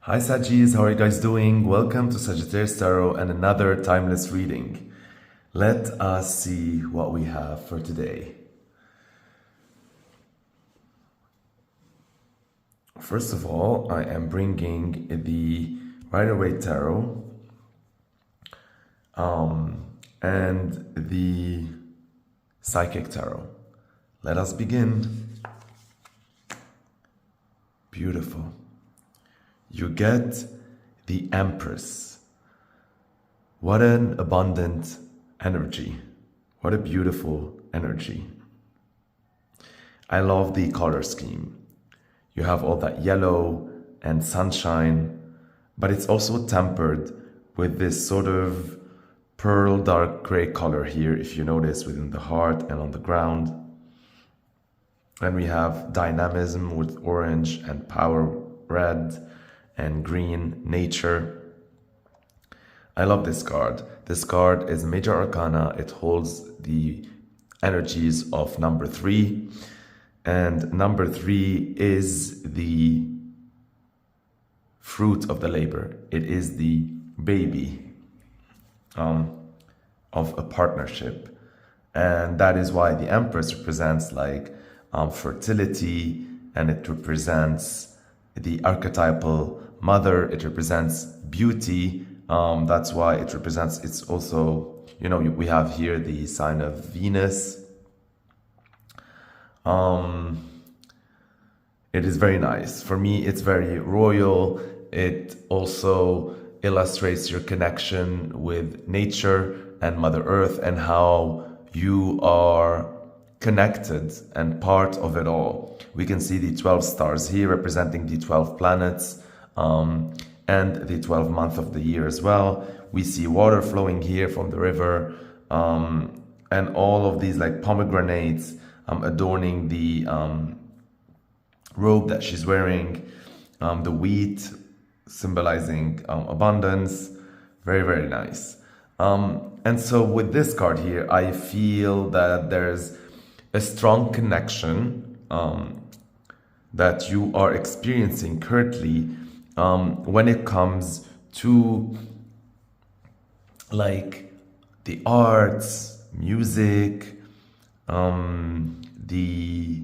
Hi Sagis, how are you guys doing? Welcome to Sagittarius Tarot and another timeless reading. Let us see what we have for today. First of all, I am bringing the Rider-Waite Tarot and the Psychic Tarot. Let us begin. Beautiful. You get the Empress. What an abundant energy. What a beautiful energy. I love the color scheme. You have all that yellow and sunshine, but it's also tempered with this sort of pearl dark gray color here, if you notice, within the heart and on the ground. And we have dynamism with orange and power red and green nature. I love this card. This card is Major Arcana. It holds the energies of number 3. And number 3 is the fruit of the labor. It is the baby of a partnership. And that is why the Empress represents like fertility, and it represents the archetypal mother. It represents beauty. That's why it represents, it's also, you know, we have here the sign of Venus. It is very nice. For me, it's very royal. It also illustrates your connection with nature and Mother Earth and how you are connected and part of it all. We can see the 12 stars here representing the 12 planets and the 12th month of the year as well. We see water flowing here from the river and all of these like pomegranates adorning the robe that she's wearing, the wheat symbolizing abundance. Very, very nice. And so with this card here, I feel that there's a strong connection that you are experiencing currently when it comes to like the arts, music, the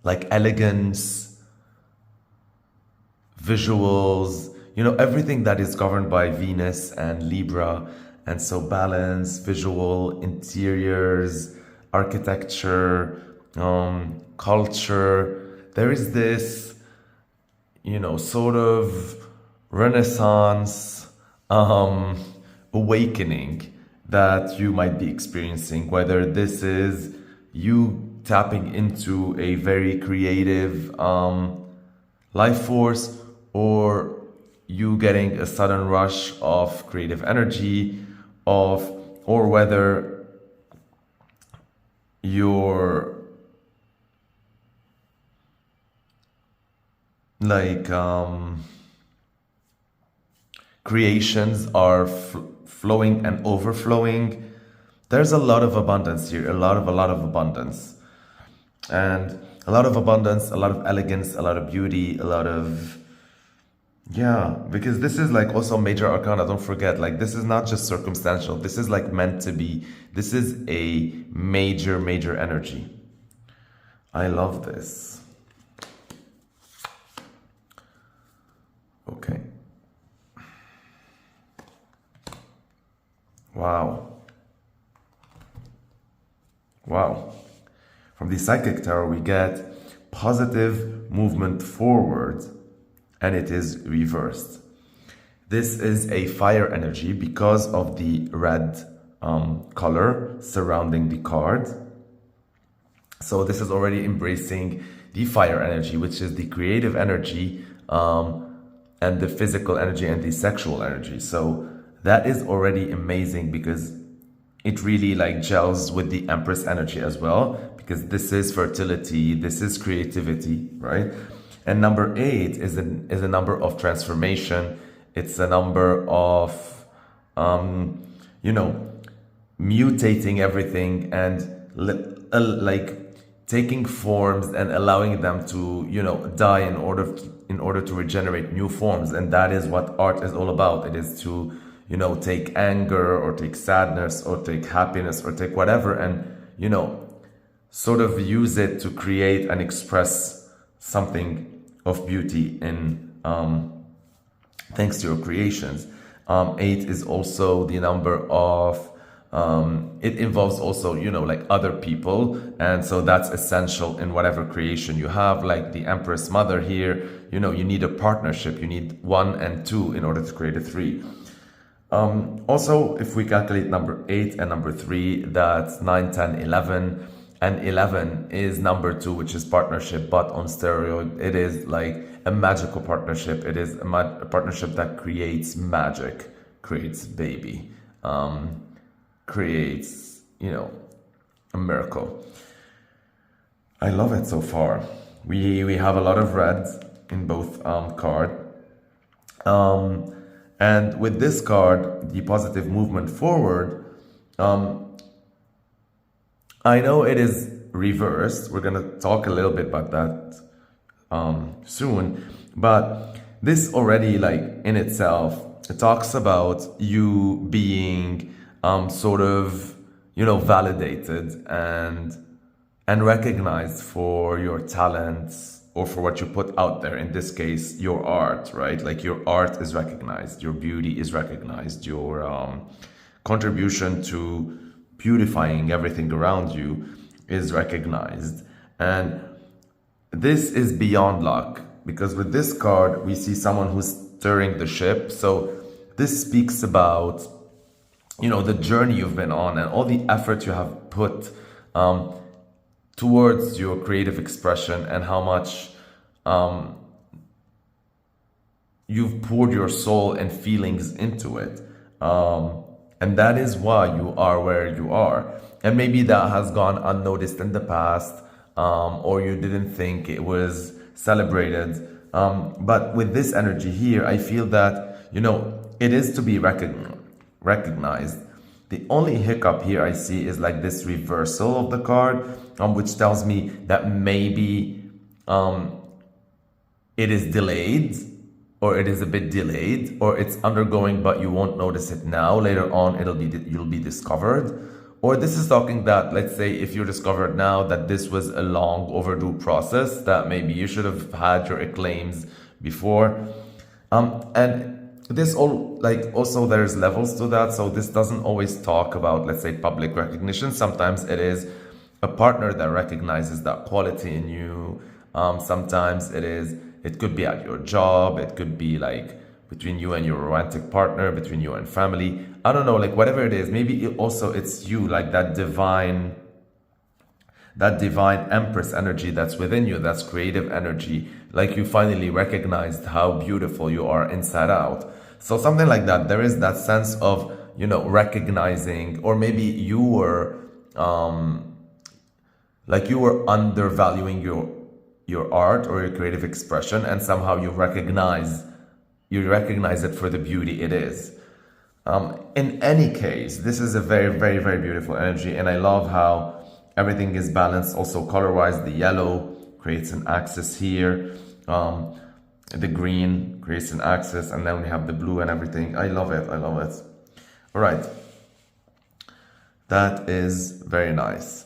like elegance, visuals, you know, everything that is governed by Venus and Libra. And so balance, visual, interiors, architecture, culture. There is this, you know, sort of Renaissance awakening that you might be experiencing, whether this is you tapping into a very creative life force, or you getting a sudden rush of creative energy, or whether your like creations are flowing and overflowing. There's a lot of abundance here, a lot of abundance, and a lot of abundance, a lot of elegance, a lot of beauty, a lot of, yeah, because this is like also Major Arcana. Don't forget, like this is not just circumstantial. This is like meant to be. This is a major energy. I love this. Okay. Wow. Wow. From the Psychic Tarot, we get positive movement forward, and it is reversed. This is a fire energy because of the red color surrounding the card. So this is already embracing the fire energy, which is the creative energy and the physical energy and the sexual energy. So that is already amazing because it really like gels with the Empress energy as well, because this is fertility, this is creativity, right? And number 8 is a number of transformation. It's a number of, you know, mutating everything and like taking forms and allowing them to, you know, die in order to regenerate new forms. And that is what art is all about. It is to, you know, take anger or take sadness or take happiness or take whatever and, you know, sort of use it to create and express something of beauty in thanks to your creations. 8 is also the number of it involves also, you know, like other people, and so that's essential in whatever creation you have. Like the Empress Mother here, you know, you need a partnership. You need 1 and 2 in order to create a 3. Also, if we calculate number 8 and number 3, that's 9, 10, 11. And 11 is number 2, which is partnership, but on steroid. It is like a magical partnership. It is a partnership that creates magic, creates baby, creates, you know, a miracle. I love it so far. We have a lot of reds in both cards. And with this card, the positive movement forward, I know it is reversed. We're going to talk a little bit about that soon. But this already, like in itself, it talks about you being sort of, you know, validated and recognized for your talents or for what you put out there. In this case, your art, right? Like your art is recognized, your beauty is recognized, your contribution to beautifying everything around you is recognized. And this is beyond luck, because with this card we see someone who's stirring the ship. So this speaks about, you know, the journey you've been on and all the effort you have put towards your creative expression, and how much you've poured your soul and feelings into it. And that is why you are where you are. And maybe that has gone unnoticed in the past, or you didn't think it was celebrated. But with this energy here, I feel that, you know, it is to be recognized. The only hiccup here I see is like this reversal of the card, which tells me that maybe it is delayed, or it is a bit delayed, or it's undergoing but you won't notice it now. Later on you'll be discovered. Or this is talking that, let's say if you're discovered now, that this was a long overdue process, that maybe you should have had your acclaims before. And this all, like, also there's levels to that. So this doesn't always talk about, let's say, public recognition. Sometimes it is a partner that recognizes that quality in you. Sometimes it could be at your job, it could be like between you and your romantic partner, between you and family. I don't know, like whatever it is, maybe it's you, like that divine Empress energy that's within you, that's creative energy, like you finally recognized how beautiful you are inside out. So something like that. There is that sense of, you know, recognizing, or maybe you were undervaluing your art or your creative expression, and somehow you recognize it for the beauty it is. In any case, this is a very, very, very beautiful energy, and I love how everything is balanced. Also color-wise, the yellow creates an axis here, the green creates an axis, and then we have the blue and everything. I love it. All right, that is very nice.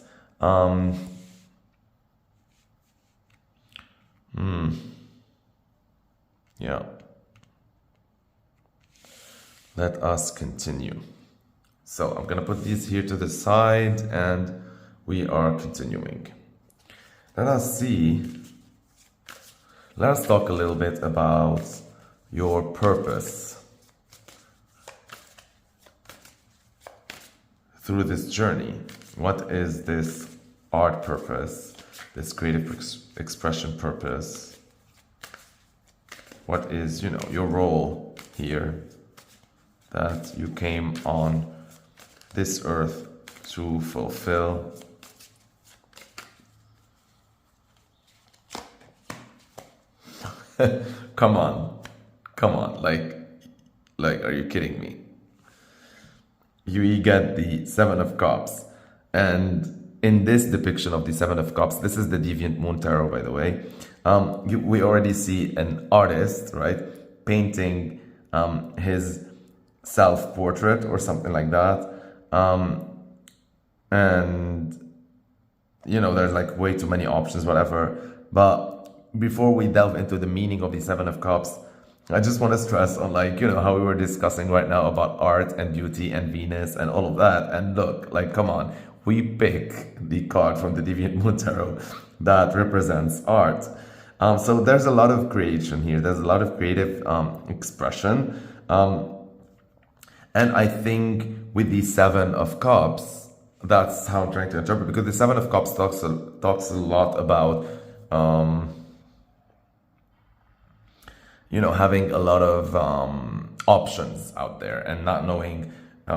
Yeah. Let us continue. So I'm gonna put these here to the side, and we are continuing. Let us talk a little bit about your purpose through this journey. What is this art purpose, this creative expression purpose? What is, you know, your role here that you came on this earth to fulfill? Come on, like, are you kidding me? You get the 7 of Cups, and in this depiction of the Seven of Cups, this is the Deviant Moon Tarot, by the way, we already see an artist, right, painting his self-portrait or something like that. And, you know, there's like way too many options, whatever. But before we delve into the meaning of the Seven of Cups, I just want to stress on, like, you know, how we were discussing right now about art and beauty and Venus and all of that. And look, like, come on, we pick the card from the Deviant Moon Tarot that represents art. So there's a lot of creation here. There's a lot of creative expression. And I think with the Seven of Cups, that's how I'm trying to interpret, because the Seven of Cups talks a lot about, you know, having a lot of options out there and not knowing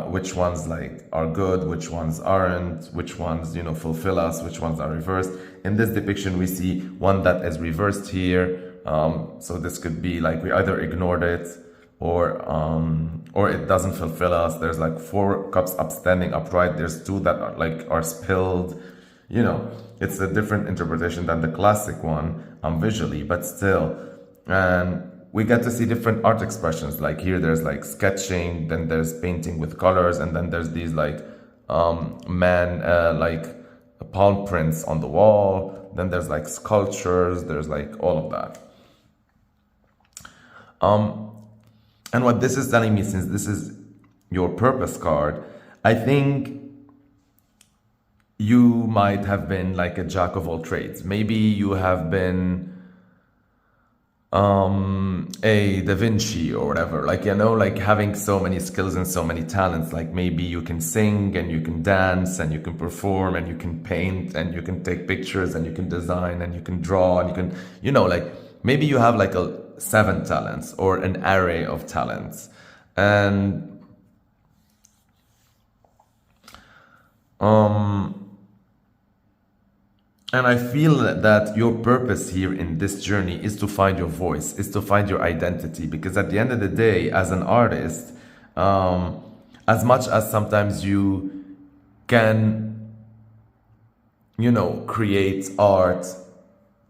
which ones like are good, which ones aren't, which ones, you know, fulfill us, which ones are reversed. In this depiction, we see one that is reversed here. So this could be like we either ignored it or it doesn't fulfill us. There's like 4 cups upstanding upright. There's 2 that are spilled. You know, it's a different interpretation than the classic one visually, but still. And we get to see different art expressions. Like here, there's like sketching, then there's painting with colors, and then there's these like like palm prints on the wall. Then there's like sculptures. There's like all of that. And what this is telling me, since this is your purpose card, I think you might have been like a jack of all trades. Maybe you have been a Da Vinci or whatever, like, you know, like having so many skills and so many talents. Like maybe you can sing and you can dance and you can perform and you can paint and you can take pictures and you can design and you can draw and you can, you know, like maybe you have like 7 talents or an array of talents. And I feel that your purpose here in this journey is to find your voice, is to find your identity. Because at the end of the day, as an artist, as much as sometimes you can, you know, create art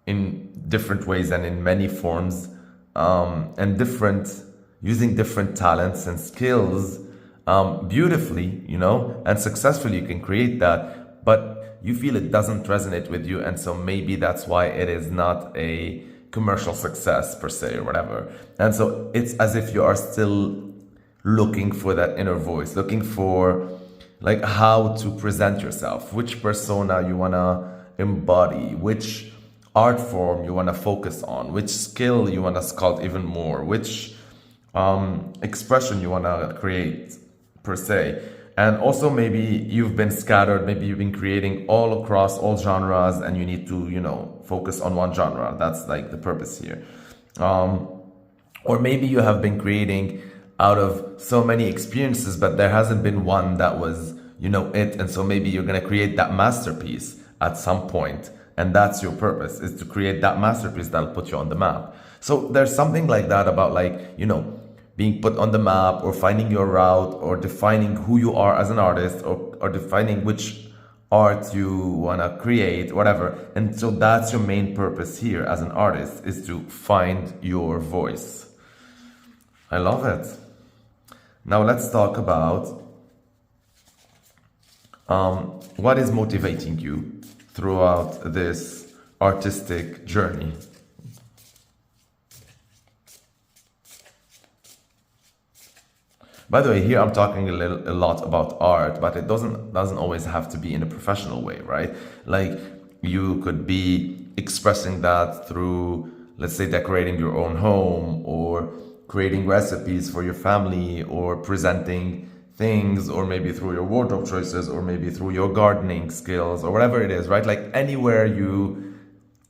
in different ways and in many forms, and using different talents and skills, beautifully, you know, and successfully, you can create that. But you feel it doesn't resonate with you, and so maybe that's why it is not a commercial success per se or whatever. And so it's as if you are still looking for that inner voice, looking for like how to present yourself, which persona you want to embody, which art form you want to focus on, which skill you want to sculpt even more, which expression you want to create per se. And also maybe you've been scattered, maybe you've been creating all across all genres and you need to, you know, focus on one genre. That's like the purpose here. Or maybe you have been creating out of so many experiences, but there hasn't been one that was, you know, it. And so maybe you're going to create that masterpiece at some point. And that's your purpose, is to create that masterpiece that'll put you on the map. So there's something like that about, like, you know, being put on the map or finding your route or defining who you are as an artist or defining which art you want to create, whatever. And so that's your main purpose here as an artist, is to find your voice. I love it. Now let's talk about what is motivating you throughout this artistic journey. By the way, here I'm talking a lot about art, but it doesn't always have to be in a professional way, right? Like you could be expressing that through, let's say, decorating your own home or creating recipes for your family or presenting things, or maybe through your wardrobe choices, or maybe through your gardening skills or whatever it is, right? Like anywhere you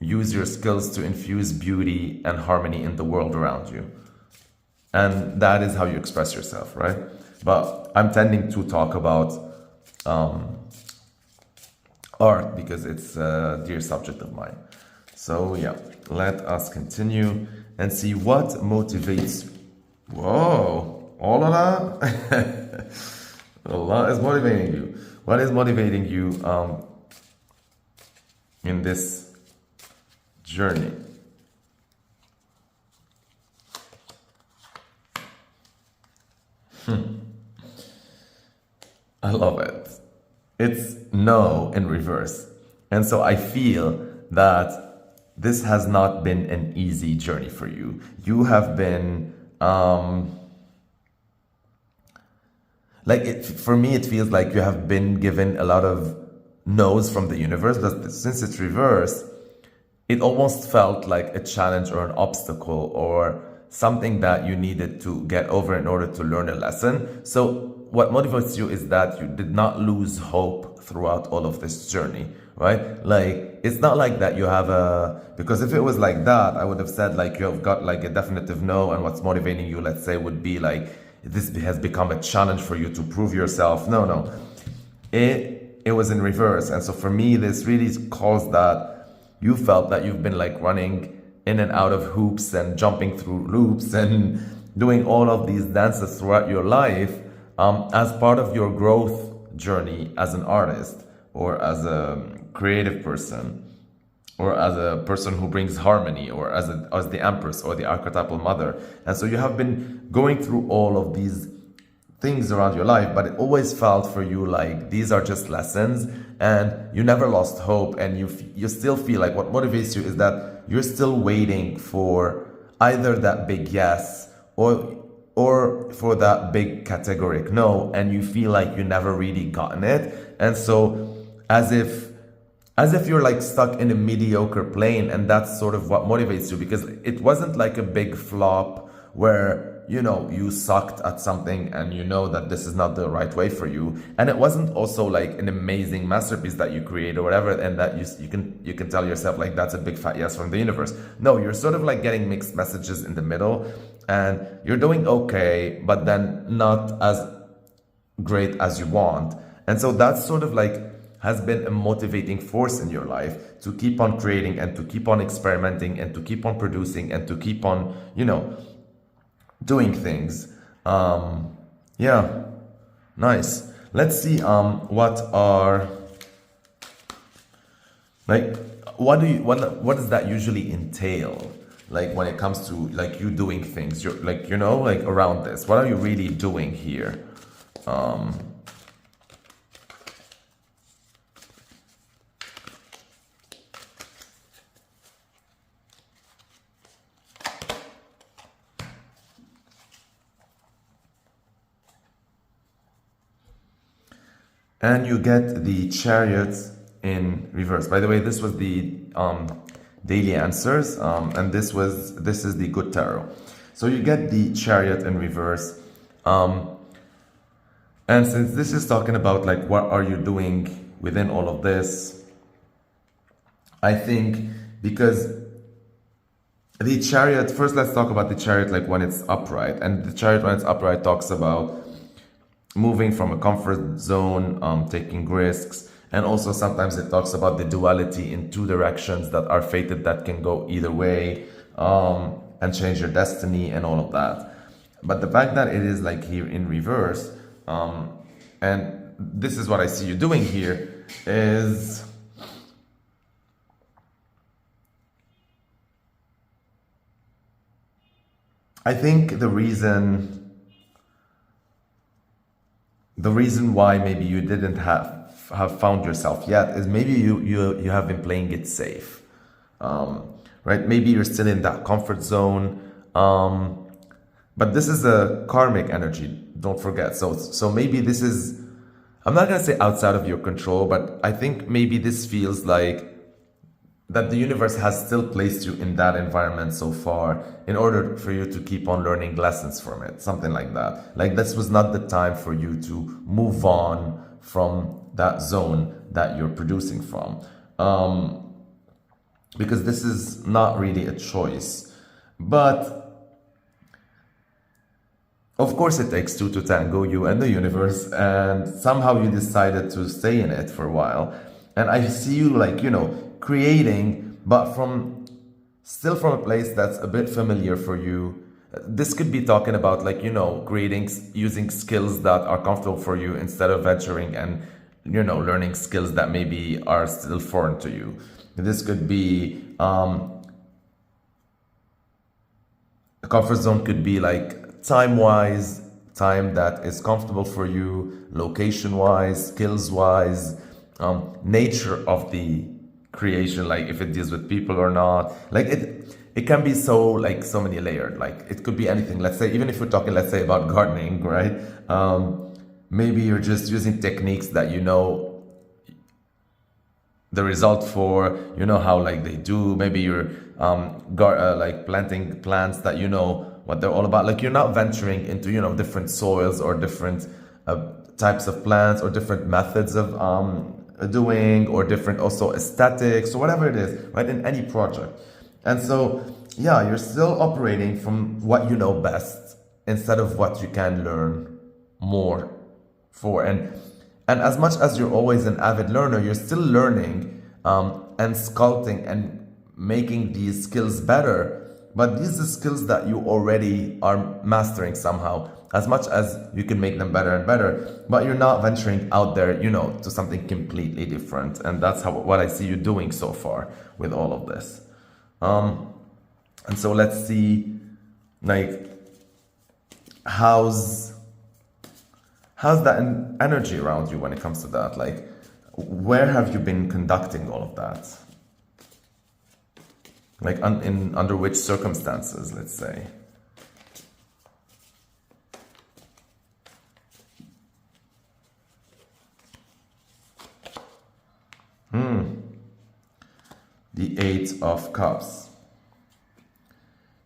use your skills to infuse beauty and harmony in the world around you. And that is how you express yourself, right? But I'm tending to talk about art because it's a dear subject of mine. So yeah, let us continue and see what motivates. Whoa, all of that? A lot is motivating you. What is motivating you in this journey. I love it. It's no in reverse. And so I feel that this has not been an easy journey for you. You have been, for me, it feels like you have been given a lot of no's from the universe, but since it's reversed, it almost felt like a challenge or an obstacle or something that you needed to get over in order to learn a lesson. So what motivates you is that you did not lose hope throughout all of this journey, right? Like, it's not like that you have because if it was like that, I would have said like you have got like a definitive no, and what's motivating you, let's say, would be like, this has become a challenge for you to prove yourself. No. It was in reverse. And so for me, this really caused that you felt that you've been like running in and out of hoops and jumping through loops and doing all of these dances throughout your life as part of your growth journey as an artist or as a creative person or as a person who brings harmony or as the empress or the archetypal mother. And so you have been going through all of these things around your life, but it always felt for you like these are just lessons, and you never lost hope, and you still feel like what motivates you is that you're still waiting for either that big yes or for that big categoric no, and you feel like you never really gotten it. And so as if you're like stuck in a mediocre plane, and that's sort of what motivates you, because it wasn't like a big flop where you sucked at something and you know that this is not the right way for you, and it wasn't also like an amazing masterpiece that you create or whatever, and that you can tell yourself like that's a big fat yes from the universe. No, you're sort of like getting mixed messages in the middle, and you're doing okay, but then not as great as you want. And so that's sort of like has been a motivating force in your life to keep on creating and to keep on experimenting and to keep on producing and to keep on doing things. Yeah, nice. Let's see what are like what does that usually entail, like when it comes to like you doing things, you're like like around this, what are you really doing here? And you get the Chariot in reverse. By the way, this was the daily answers, and this is the good tarot. So you get the Chariot in reverse, and since this is talking about like what are you doing within all of this, I think because the Chariot, first let's talk about the Chariot like when it's upright, and the Chariot when it's upright talks about moving from a comfort zone, taking risks, and also sometimes it talks about the duality in two directions that are fated, that can go either way, and change your destiny and all of that. But the fact that it is like here in reverse, and this is what I see you doing here, is I think the reason why maybe you didn't have found yourself yet is maybe you have been playing it safe, right? Maybe you're still in that comfort zone, but this is a karmic energy, don't forget. So maybe this is, I'm not gonna say outside of your control, but I think maybe this feels like that the universe has still placed you in that environment so far in order for you to keep on learning lessons from it, something like that. Like this was not the time for you to move on from that zone that you're producing from, because this is not really a choice. But of course it takes two to tango, you and the universe, and somehow you decided to stay in it for a while. And I see you like, creating, but still from a place that's a bit familiar for you. This could be talking about like, creating, using skills that are comfortable for you instead of venturing and, learning skills that maybe are still foreign to you. This could be a comfort zone could be like time-wise, time that is comfortable for you, location-wise, skills-wise, nature of the creation, like if it deals with people or not. Like it can be so like so many layered. Like it could be anything. Let's say, even if we're talking, let's say, about gardening, right? Maybe you're just using techniques that you know the result for, you know how like they do. Maybe you're like planting plants that you know what they're all about. Like you're not venturing into, you know, different soils or different types of plants or different methods of doing, or different also aesthetics or whatever it is, right, in any project. And so yeah, you're still operating from what you know best instead of what you can learn more for. And as much as you're always an avid learner, you're still learning and sculpting and making these skills better. But these are skills that you already are mastering somehow, as much as you can make them better and better. But you're not venturing out there, you know, to something completely different. And that's what I see you doing so far with all of this. And so let's see, like, how's that energy around you when it comes to that? Like, where have you been conducting all of that? Like, under which circumstances, let's say? The Eight of Cups.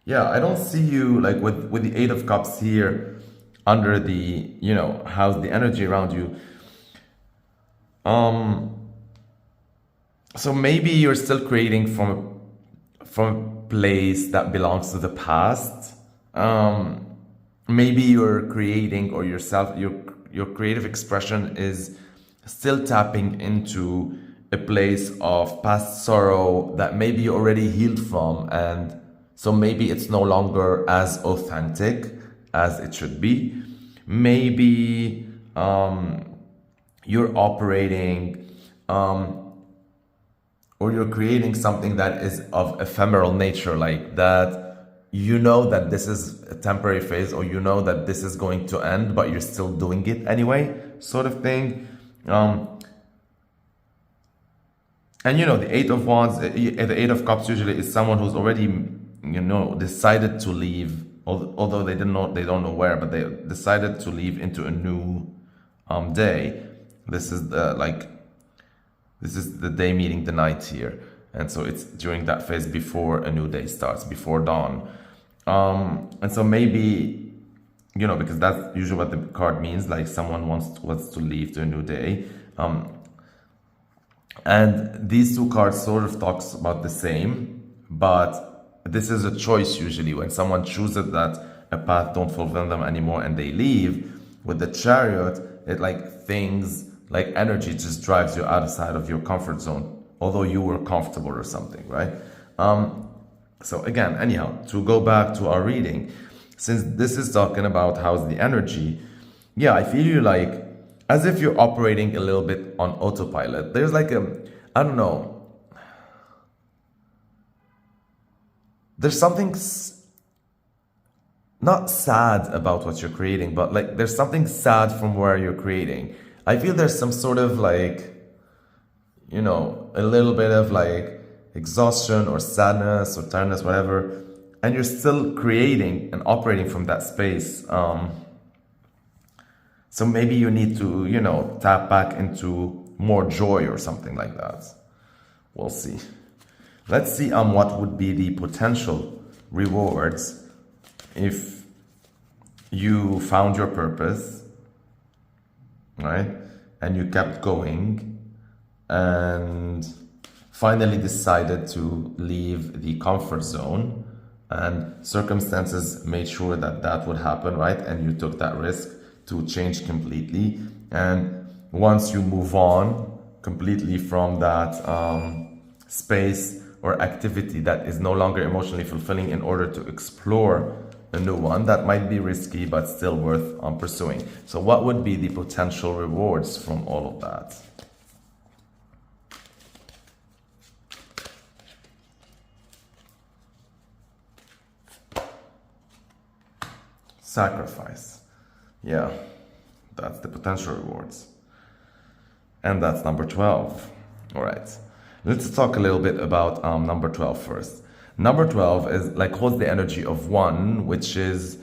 Yeah, I don't see you, like, with the Eight of Cups here, under the, you know, how's the energy around you. So maybe you're still creating from a place that belongs to the past. Maybe you're creating, or yourself, your creative expression is still tapping into a place of past sorrow that maybe you already healed from, and so maybe it's no longer as authentic as it should be. Maybe you're operating or you're creating something that is of ephemeral nature, like that you know that this is a temporary phase, or you know that this is going to end, but you're still doing it anyway, sort of thing. And you know, the Eight of Wands, the Eight of Cups usually is someone who's already, you know, decided to leave, although they don't know where, but they decided to leave into a new day. This is the day meeting the night here, and so it's during that phase before a new day starts, before dawn. And so maybe, you know, because that's usually what the card means, like someone wants to leave to a new day. And these two cards sort of talks about the same, but this is a choice usually when someone chooses that a path don't fulfill them anymore and they leave. With the Chariot, it like things, like energy just drives you outside of your comfort zone, although you were comfortable or something, right? So again, anyhow, to go back to our reading, since this is talking about how's the energy, yeah, I feel you like, as if you're operating a little bit on autopilot. There's like I don't know, there's something not sad about what you're creating, but like there's something sad from where you're creating. I feel there's some sort of like, you know, a little bit of like exhaustion or sadness or tiredness, whatever, and you're still creating and operating from that space. So maybe you need to, you know, tap back into more joy or something like that. We'll see. Let's see what would be the potential rewards if you found your purpose, right? And you kept going and finally decided to leave the comfort zone, and circumstances made sure that that would happen, right? And you took that risk to change completely. And once you move on completely from that space or activity that is no longer emotionally fulfilling, in order to explore a new one that might be risky but still worth pursuing. So what would be the potential rewards from all of that? Sacrifice. Yeah, that's the potential rewards. And that's number 12. All right. Let's talk a little bit about number 12 first. Number 12 is like holds the energy of 1, which is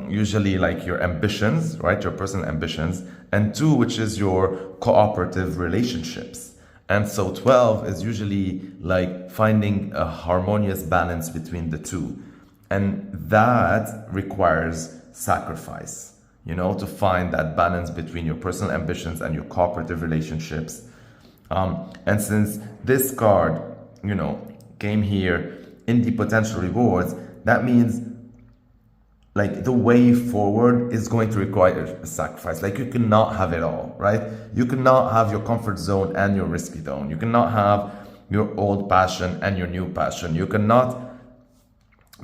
usually like your ambitions, right? Your personal ambitions. And 2, which is your cooperative relationships. And so 12 is usually like finding a harmonious balance between the two. And that requires sacrifice, you know, to find that balance between your personal ambitions and your cooperative relationships. And since this card, you know, came here in the potential rewards, that means like the way forward is going to require a sacrifice. Like you cannot have it all, right? You cannot have your comfort zone and your risky zone. You cannot have your old passion and your new passion. You cannot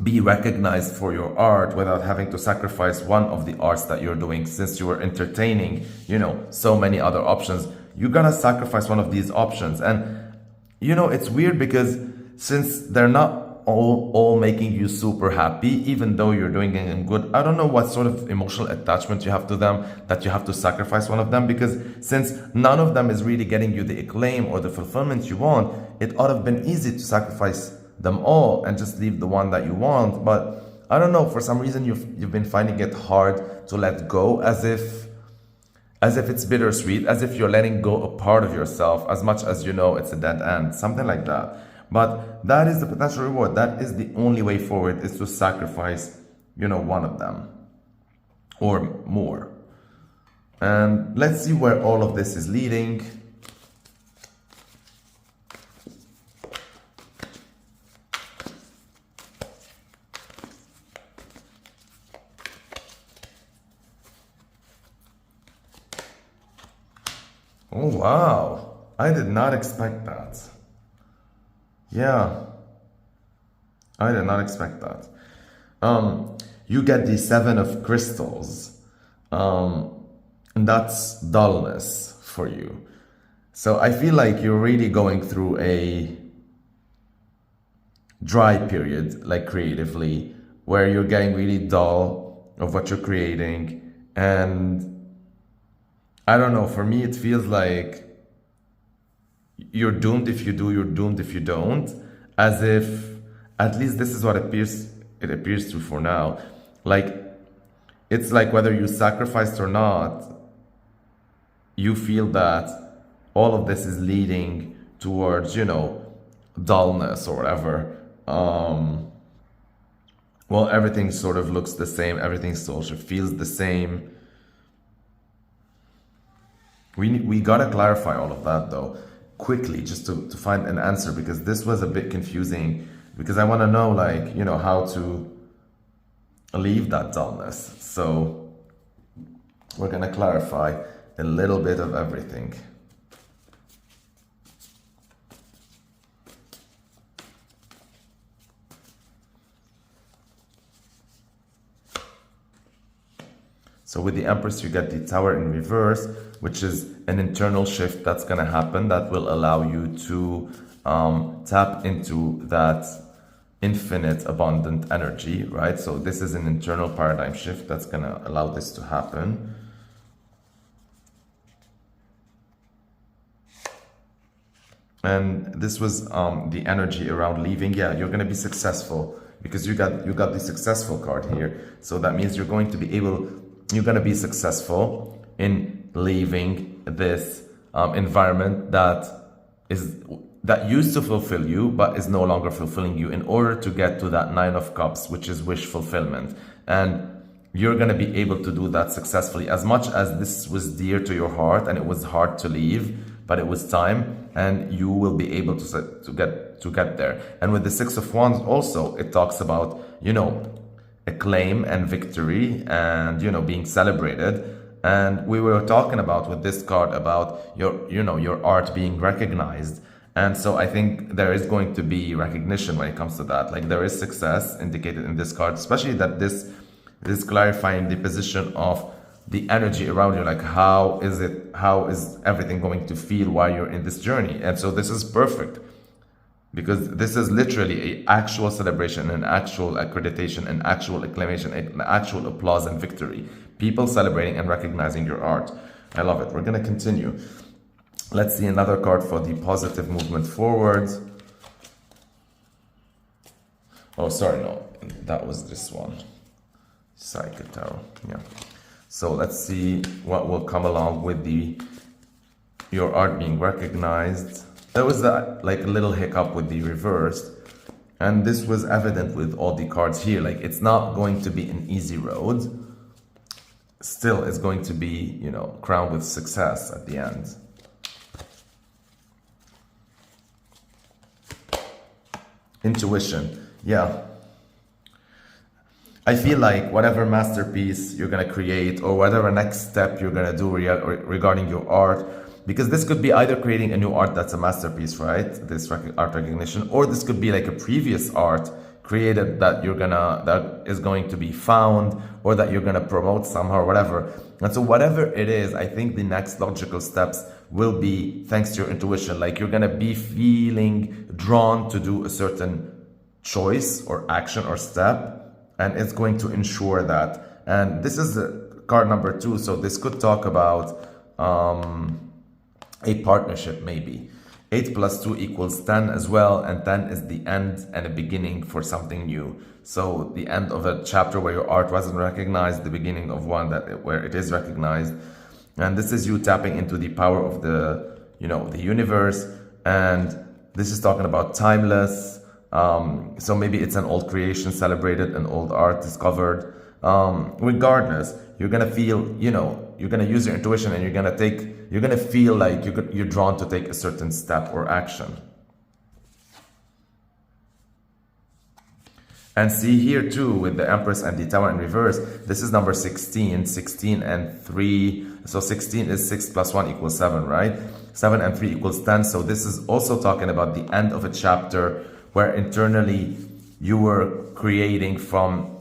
be recognized for your art without having to sacrifice one of the arts that you're doing, since you are entertaining, you know, so many other options. You gotta sacrifice one of these options. And you know, it's weird because since they're not all making you super happy, even though you're doing it good, I don't know what sort of emotional attachment you have to them that you have to sacrifice one of them, because since none of them is really getting you the acclaim or the fulfillment you want, it ought to have been easy to sacrifice them all and just leave the one that you want. But I don't know, for some reason you've been finding it hard to let go, as if it's bittersweet, as if you're letting go a part of yourself as much as you know it's a dead end, something like that. But that is the potential reward. That is the only way forward, is to sacrifice, you know, one of them or more. And let's see where all of this is leading. Oh, wow. I did not expect that. Yeah. I did not expect that. You get the 7 of crystals. And that's dullness for you. So I feel like you're really going through a dry period, like creatively, where you're getting really dull of what you're creating. And I don't know, for me it feels like you're doomed if you do, you're doomed if you don't, as if, at least this is what it appears to for now. Like, it's like whether you sacrificed or not, you feel that all of this is leading towards, you know, dullness or whatever. Well, everything sort of looks the same, everything sort of feels the same. We gotta clarify all of that though, quickly, just to find an answer, because this was a bit confusing, because I want to know, like, you know, how to leave that dullness. So we're gonna clarify a little bit of everything. So with the Empress, you get the Tower in reverse, which is an internal shift that's going to happen that will allow you to tap into that infinite abundant energy, right? So this is an internal paradigm shift that's going to allow this to happen. And this was the energy around leaving. Yeah, you're going to be successful because you got the successful card here. So that means you're going to be you're going to be successful in leaving this environment that used to fulfill you but is no longer fulfilling you, in order to get to that 9 of Cups, which is wish fulfillment. And you're going to be able to do that successfully, as much as this was dear to your heart and it was hard to leave, but it was time, and you will be able to get there. And with the 6 of Wands also, it talks about, you know, acclaim and victory and, you know, being celebrated. And we were talking about with this card about your art being recognized. And so I think there is going to be recognition when it comes to that. Like, there is success indicated in this card, especially that this is clarifying the position of the energy around you. Like, how is everything going to feel while you're in this journey? And so this is perfect. because this is literally an actual celebration, an actual accreditation, an actual acclamation, an actual applause and victory. People celebrating and recognizing your art. I love it. We're going to continue. Let's see another card for the positive movement forward. Oh, sorry, no, that was this one. Psychic Tarot, yeah. So let's see what will come along with your art being recognized. There was like a little hiccup with the reversed, and this was evident with all the cards here. Like, it's not going to be an easy road. Still, it's going to be, you know, crowned with success at the end. Intuition, yeah. I feel like whatever masterpiece you're going to create or whatever next step you're going to do regarding your art, because this could be either creating a new art that's a masterpiece, right? This art recognition, or this could be like a previous art created that that is going to be found, or that you're going to promote somehow or whatever. And so whatever it is, I think the next logical steps will be thanks to your intuition. Like, you're going to be feeling drawn to do a certain choice or action or step, and it's going to ensure that. And this is card number 2, so this could talk about a partnership maybe. 8 plus 2 equals 10 as well, and 10 is the end and a beginning for something new. So the end of a chapter where your art wasn't recognized, the beginning of one where it is recognized. And this is you tapping into the power of the universe. And this is talking about timeless. So maybe it's an old creation celebrated, an old art discovered. Regardless, you're gonna feel, you're gonna use your intuition, and you're gonna feel like you're drawn to take a certain step or action. And see here too, with the Empress and the Tower in reverse, this is number 16, 16 and 3. So 16 is 6 plus 1 equals 7, right? 7 and 3 equals 10. So this is also talking about the end of a chapter where internally you were creating from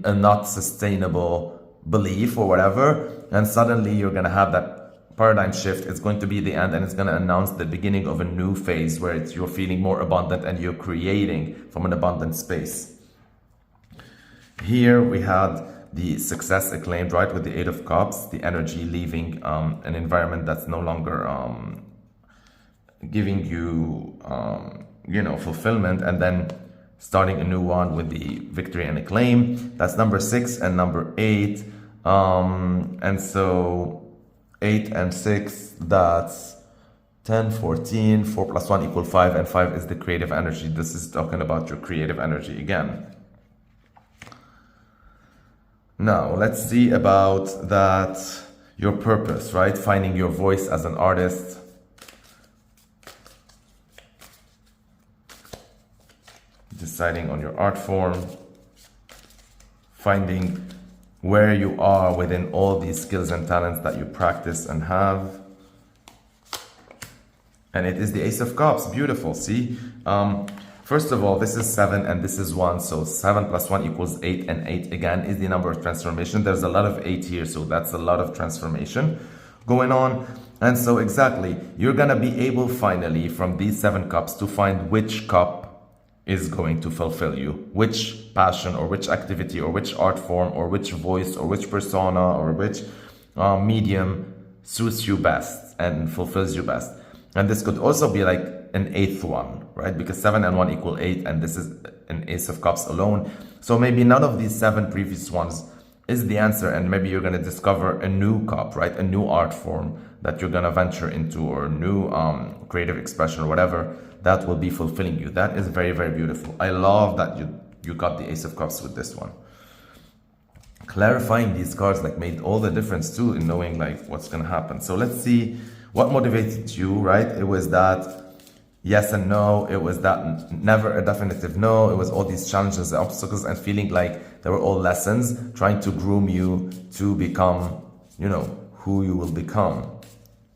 a not sustainable belief or whatever, and suddenly you're going to have that paradigm shift. It's going to be the end, and it's going to announce the beginning of a new phase where you're feeling more abundant and you're creating from an abundant space. Here we had the success acclaimed, right, with the 8 of Cups, the energy leaving an environment that's no longer giving you fulfillment, and then starting a new one with the victory and acclaim. That's number 6 and number 8. And so 8 and 6, that's 10, 14, 4 plus 1 equals 5, and 5 is the creative energy. This is talking about your creative energy again. Now, let's see about that, your purpose, right? Finding your voice as an artist. Deciding on your art form. Finding where you are within all these skills and talents that you practice and have. And it is the Ace of Cups. Beautiful. See? First of all, this is 7 and this is 1. So 7 plus 1 equals 8, and 8 again is the number of transformation. There's a lot of 8 here, so that's a lot of transformation going on. And so exactly, you're going to be able finally from these 7 cups to find which cup is going to fulfill you, which passion or which activity or which art form or which voice or which persona or which medium suits you best and fulfills you best. And this could also be like an 8th one, right? Because 7 and 1 equal 8, and this is an Ace of Cups alone. So maybe none of these 7 previous ones is the answer, and maybe you're going to discover a new cup, right? A new art form that you're going to venture into, or new creative expression or whatever that will be fulfilling you. That is very, very beautiful. I love that you got the Ace of Cups with this one. Clarifying these cards like made all the difference too in knowing like what's going to happen. So let's see what motivated you, right? It was that yes and no. It was that never a definitive no. It was all these challenges, the obstacles, and feeling like they were all lessons trying to groom you to become, who you will become.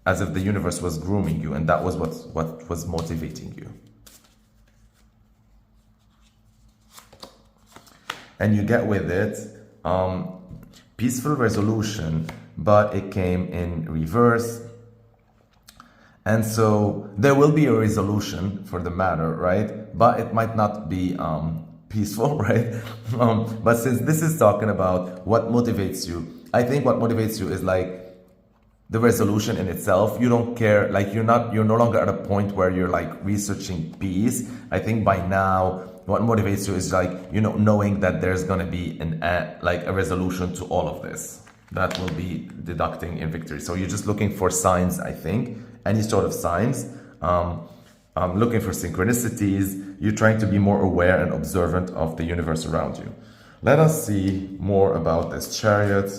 As if the universe was grooming you, and that was what was motivating you. And you get with it peaceful resolution, but it came in reverse. And so there will be a resolution for the matter, right? But it might not be peaceful, right? But since this is talking about what motivates you, I think what motivates you is like the resolution in itself. You don't care, like you're no longer at a point where you're like researching peace. I think by now, what motivates you is like, you know, knowing that there's gonna be like a resolution to all of this that will be deducting in victory. So you're just looking for signs, I think, any sort of signs. Looking for synchronicities. You're trying to be more aware and observant of the universe around you. Let us see more about this Chariot.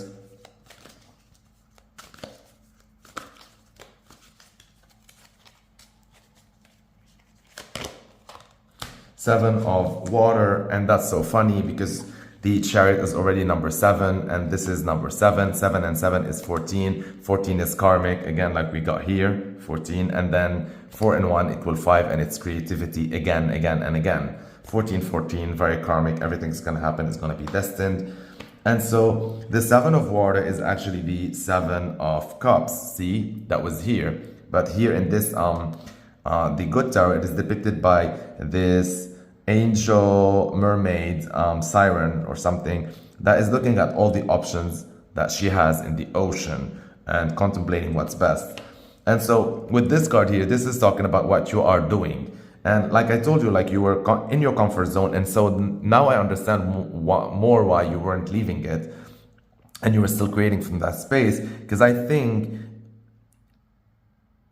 Seven of Water, and that's so funny because the Chariot is already number 7, and this is number 7. 7 and 7 is 14. 14 is karmic, again, like we got here, 14. And then 4 and 1 equal 5, and it's creativity again, again, and again. 14, 14, very karmic. Everything's going to happen. It's going to be destined. And so the 7 of Water is actually the 7 of Cups. See, that was here. But here in this, the Good Tarot, it is depicted by this angel, mermaid, siren or something that is looking at all the options that she has in the ocean and contemplating what's best. And so with this card here, this is talking about what you are doing. And like I told you, like you were in your comfort zone. And so now I understand more why you weren't leaving it and you were still creating from that space. Because I think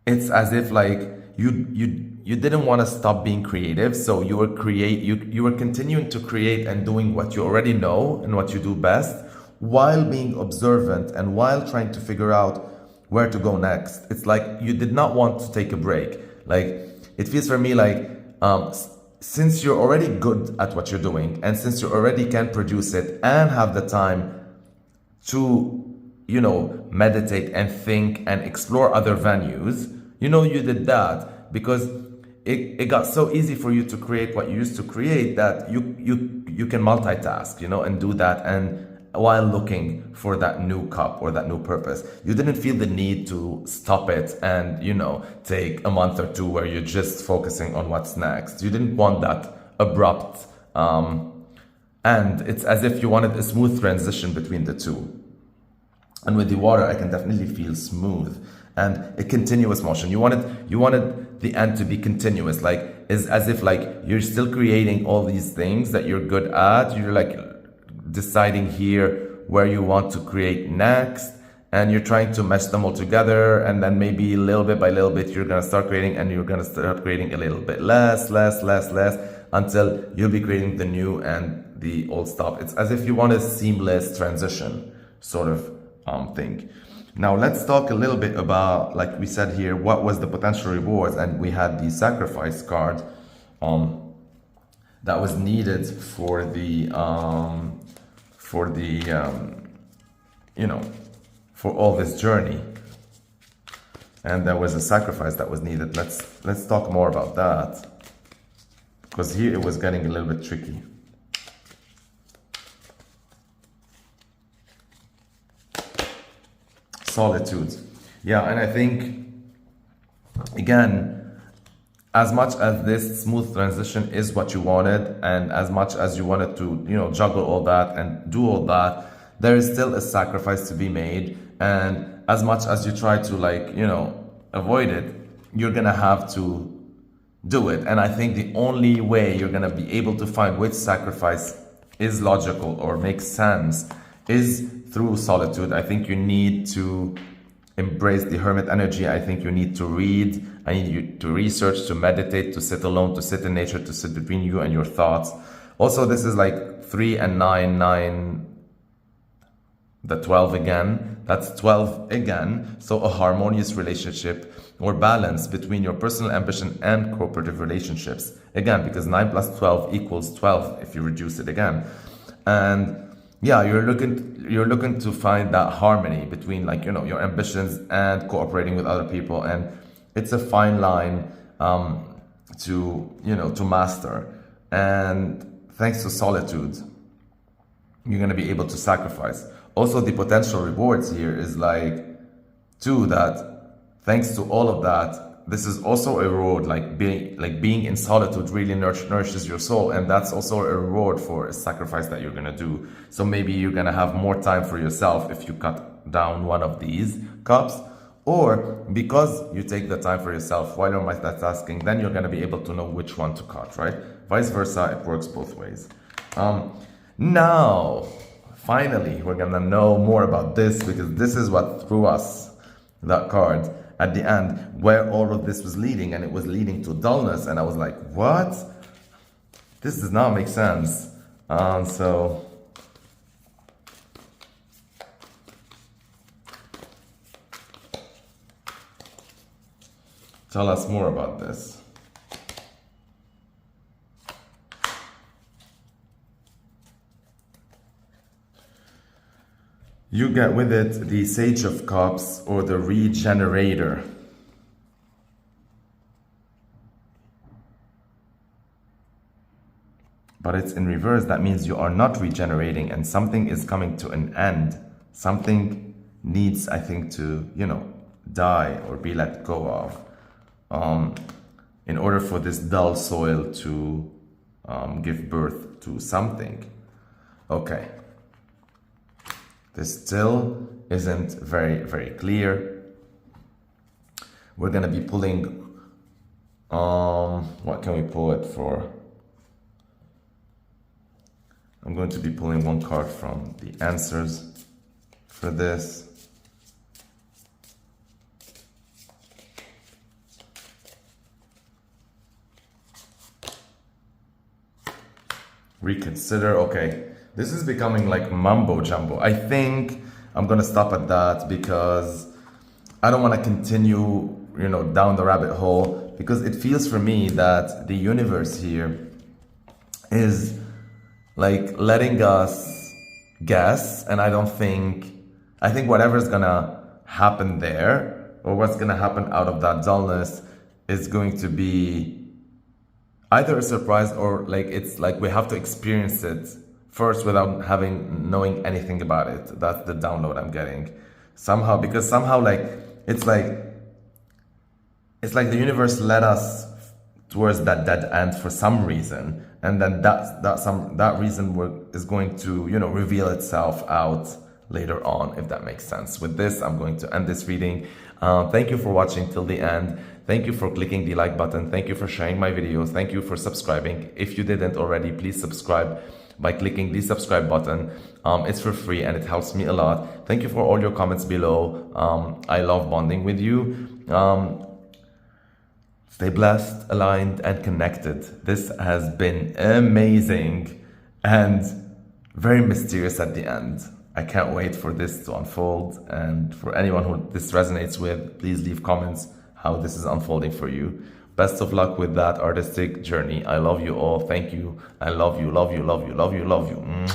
it's as if like you didn't want to stop being creative, so you were continuing to create and doing what you already know and what you do best, while being observant and while trying to figure out where to go next. It's like you did not want to take a break. Like it feels for me like since you're already good at what you're doing, and since you already can produce it and have the time to, you know, meditate and think and explore other venues, you know, you did that because it got so easy for you to create what you used to create that you can multitask, you know, and do that, and while looking for that new cup or that new purpose. You didn't feel the need to stop it and, you know, take a month or two where you're just focusing on what's next. You didn't want that abrupt, and it's as if you wanted a smooth transition between the two. And with the Water, I can definitely feel smooth and a continuous motion. You wanted the end to be continuous, like is as if like you're still creating all these things that you're good at. You're like deciding here where you want to create next, and you're trying to mesh them all together, and then maybe little bit by little bit you're gonna start creating, and you're gonna start creating a little bit less, until you'll be creating the new and the old stuff. It's as if you want a seamless transition sort of thing. Now let's talk a little bit about, like we said here, what was the potential rewards, and we had the Sacrifice card that was needed for the you know, for all this journey, and there was a sacrifice that was needed. Let's talk more about that, because here it was getting a little bit tricky. Solitude. Yeah, and I think, again, as much as this smooth transition is what you wanted, and as much as you wanted to, you know, juggle all that and do all that, there is still a sacrifice to be made. And as much as you try to, like, you know, avoid it, you're gonna have to do it. And I think the only way you're gonna be able to find which sacrifice is logical or makes sense is through solitude. I think you need to embrace the hermit energy. I think you need to read. I need you to research, to meditate, to sit alone, to sit in nature, to sit between you and your thoughts. Also, this is like 3 and 9, the 12 again. That's 12 again. So a harmonious relationship or balance between your personal ambition and cooperative relationships. Again, because 9 plus 12 equals 12 if you reduce it again. And yeah, you're looking to find that harmony between, like, you know, your ambitions and cooperating with other people, and it's a fine line to, you know, to master. And thanks to solitude, you're going to be able to sacrifice. Also, the potential rewards here is like, too, that thanks to all of that, this is also a reward, like being in solitude really nourishes your soul, and that's also a reward for a sacrifice that you're gonna do. So maybe you're gonna have more time for yourself if you cut down one of these cups, or because you take the time for yourself while you're multitasking, then you're gonna be able to know which one to cut, right? Vice versa, it works both ways. Now, finally, we're gonna know more about this, because this is what threw us that card at the end, where all of this was leading, and it was leading to dullness, and I was like, what? This does not make sense. So tell us more about this. You get with it the Sage of Cups, or the Regenerator. But it's in reverse. That means you are not regenerating, and something is coming to an end. Something needs, I think, to, die or be let go of, in order for this dull soil to give birth to something. Okay. This still isn't very, very clear. We're gonna be pulling, what can we pull it for? I'm going to be pulling one card from the answers for this. Reconsider, okay. This is becoming like mumbo jumbo. I think I'm gonna stop at that, because I don't want to continue, down the rabbit hole, because it feels for me that the universe here is like letting us guess, and I think whatever's gonna happen there, or what's gonna happen out of that dullness, is going to be either a surprise, or it's like we have to experience it first without knowing anything about it. That's the download I'm getting somehow, because somehow it's like the universe led us towards that dead end for some reason, and then that reason is going to reveal itself out later on, if that makes sense. With this, I'm going to end this reading. Thank you for watching till the end. Thank you for clicking the like button. Thank you for sharing my videos. Thank you for subscribing. If you didn't already, please subscribe by clicking the subscribe button. It's for free and it helps me a lot. Thank you for all your comments below. I love bonding with you. Stay blessed, aligned, and connected. This has been amazing and very mysterious at the end. I can't wait for this to unfold, and for anyone who this resonates with, please leave comments how this is unfolding for you. Best of luck with that artistic journey. I love you all. Thank you. I love you, love you, love you, love you, love you.